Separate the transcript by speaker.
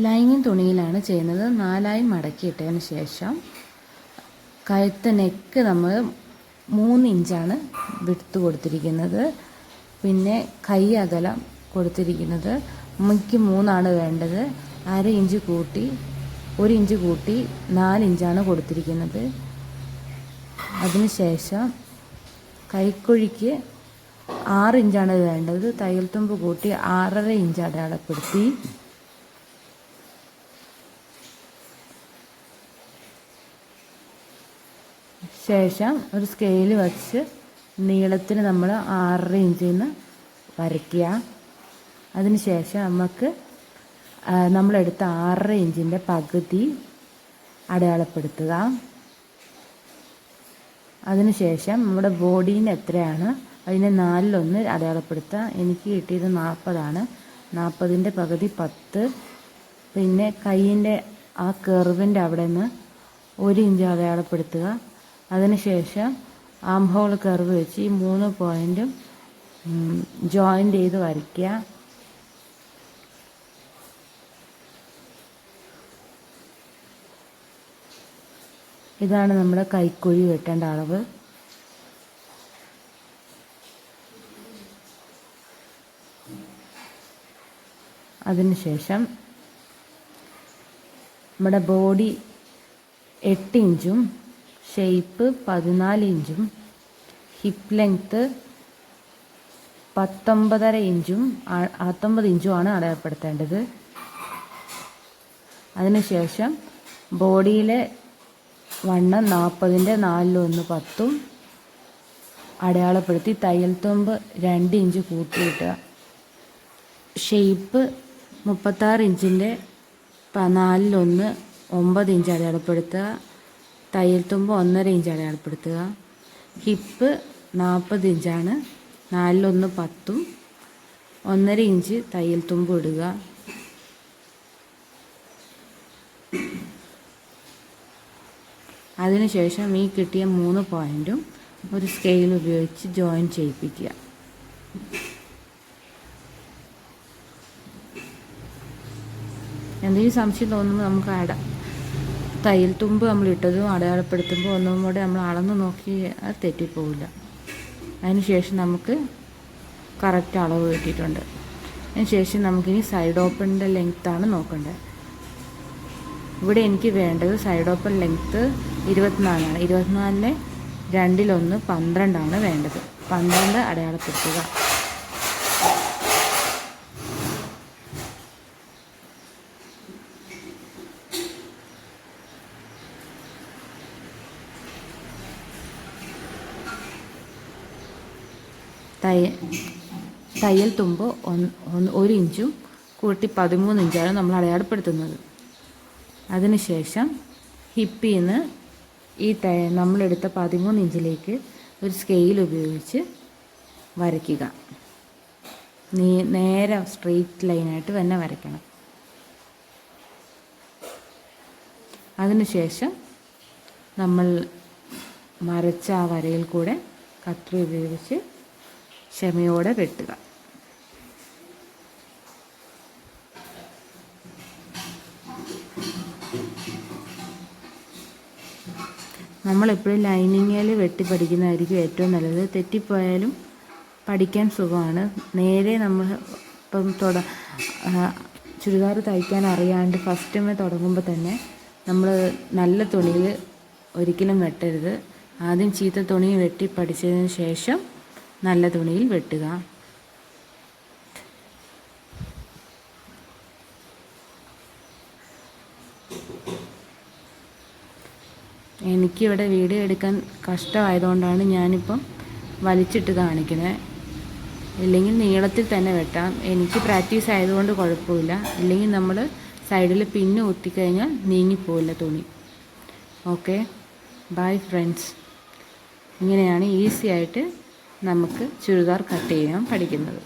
Speaker 1: Lining തുണിയിലാണ് ചെയ്യുന്നത്. 4 മടക്കിയിട്ടതിന് ശേഷം കഴുത്ത് നെക്ക് നമ്മൾ 3 ഇഞ്ചാണ് വിട്ത് കൊടുത്തിരിക്കുന്നത്. പിന്നെ കൈ അകലം കൊടുത്തിരിക്കുന്നത് നമുക്ക് 3 വേണ്ടത്. 1/2 ഇഞ്ച് കൂട്ടി 1 ഇഞ്ച് കൂട്ടി 4 ഇഞ്ചാണ് കൊടുത്തിരിക്കുന്നത്. അതിനുശേഷം കൈക്കുഴിക്ക് 6 ഇഞ്ചാണ് വേണ്ടത്. തയ്യൽ തുമ്പ് കൂട്ടി 6.5 ഇഞ്ച് അടയാളപ്പെടുത്തി ശേഷം ഒരു സ്കെയിൽ വച്ച് നീളത്തിൽ നമ്മൾ 6.5 ഇഞ്ചിൽ നിന്ന് വരയ്ക്കുക. അതിനുശേഷം നമുക്ക് നമ്മളെടുത്ത 6.5 ഇഞ്ചിൻ്റെ പകുതി അടയാളപ്പെടുത്തുക. അതിനുശേഷം നമ്മുടെ ബോഡീന് എത്രയാണ് അതിനെ 4/1 അടയാളപ്പെടുത്തുക. എനിക്ക് കിട്ടിയത് 40 40ൻ്റെ പകുതി 10. പിന്നെ കൈയിൻ്റെ ആ കർവിൻ്റെ അവിടെ നിന്ന് 1 ഇഞ്ച് അടയാളപ്പെടുത്തുക. അതിനുശേഷം ആം ഹോൾ കർവ് വെച്ച് ഈ 3 പോയിൻറ്റും ജോയിൻ്റ് ചെയ്ത് വരയ്ക്കുക. ഇതാണ് നമ്മുടെ കൈക്കുഴി വെട്ടേണ്ട അളവ്. അതിനുശേഷം നമ്മുടെ ബോഡി 8 ഇഞ്ചും ഷേപ്പ് 14 ഇഞ്ചും ഹിപ്പ് ലെങ്ത്ത് 19.5 ഇഞ്ചും 19 ഇഞ്ചുമാണ് അടയാളപ്പെടുത്തേണ്ടത്. അതിനുശേഷം ബോഡിയിലെ വണ്ണം 40ൻ്റെ 4/1 10 അടയാളപ്പെടുത്തി തയ്യൽ തുമ്പ് 2 ഇഞ്ച് കൂട്ടിയിടുക. ഷേപ്പ് 36 ഇഞ്ചിൻ്റെ 4/1 9 ഇഞ്ച് അടയാളപ്പെടുത്തുക. തയ്യൽ തുമ്പ് 1.5 ഇഞ്ച് അടയാളപ്പെടുത്തുക. ഹിപ്പ് 40 ഇഞ്ചാണ്. 4/1 10 1.5 ഇഞ്ച് തയ്യൽ തുമ്പ് ഇടുക. അതിനുശേഷം ഈ കിട്ടിയ 3 പോയിൻറ്റും ഒരു സ്കെയിൽ ഉപയോഗിച്ച് ജോയിൻ ചെയ്യിപ്പിക്കുക. എന്തെങ്കിലും സംശയം തോന്നുമ്പോൾ നമുക്ക് തയ്യൽ തുമ്പ് നമ്മൾ ഇട്ടതും അടയാളപ്പെടുത്തുമ്പോൾ ഒന്നും കൂടെ നമ്മൾ അളന്ന് നോക്കി അത് തെറ്റിപ്പോവില്ല. അതിനുശേഷം നമുക്ക് കറക്റ്റ് അളവ് കിട്ടിയിട്ടുണ്ട്. അതിനുശേഷം നമുക്കിനി സൈഡ് ഓപ്പണിൻ്റെ ലെങ്ത്താണ് നോക്കേണ്ടത്. ഇവിടെ എനിക്ക് വേണ്ടത് സൈഡ് ഓപ്പൺ ലെങ്ത്ത് 24 24ലെ 2/1 12 വേണ്ടത്. 12 അടയാളപ്പെടുത്തുക. തയ്യൽ തുമ്പ് 1 ഇഞ്ചും കൂട്ടി 13 ഇഞ്ചാണ് നമ്മൾ അടയാളപ്പെടുത്തുന്നത്. അതിനുശേഷം ഹിപ്പിൽ നിന്ന് ഈ നമ്മളെടുത്ത 13 ഇഞ്ചിലേക്ക് ഒരു സ്കെയിൽ ഉപയോഗിച്ച് വരയ്ക്കുക. നേരെ സ്ട്രെയിറ്റ് ലൈനായിട്ട് തന്നെ വരയ്ക്കണം. അതിനുശേഷം നമ്മൾ വരച്ച ആ വരയിൽ കൂടെ കത്രി ഉപയോഗിച്ച് ക്ഷമയോടെ വെട്ടുക. നമ്മളെപ്പോഴും ലൈനിങ്ങിൽ വെട്ടി പഠിക്കുന്നതായിരിക്കും ഏറ്റവും നല്ലത്. തെറ്റിപ്പോയാലും പഠിക്കാൻ സുഖമാണ്. നേരെ നമ്മൾ ഇപ്പം ചുരിദാർ തയ്ക്കാൻ അറിയാണ്ട് ഫസ്റ്റ് തുടങ്ങുമ്പോൾ തന്നെ നമ്മൾ നല്ല തുണിയിൽ ഒരിക്കലും വെട്ടരുത്. ആദ്യം ചീത്ത തുണി വെട്ടി പഠിച്ചതിന് ശേഷം നല്ല തുണിയിൽ വെട്ടുക. എനിക്കിവിടെ വീഡിയോ എടുക്കാൻ കഷ്ടമായതുകൊണ്ടാണ് ഞാനിപ്പം വലിച്ചിട്ട് കാണിക്കുന്നത്. ഇല്ലെങ്കിൽ നീളത്തിൽ തന്നെ വെട്ടാം. എനിക്ക് പ്രാക്ടീസ് ആയതുകൊണ്ട് കുഴപ്പമില്ല. ഇല്ലെങ്കിൽ നമ്മൾ സൈഡിൽ പിന്ന് കുത്തിക്കഴിഞ്ഞാൽ നീങ്ങിപ്പോവില്ല തുണി. Okay, bye friends. ഇങ്ങനെയാണ് ഈസി ആയിട്ട് നമുക്ക് ചുരിദാർ കട്ട് ചെയ്യാൻ പഠിക്കുന്നത്.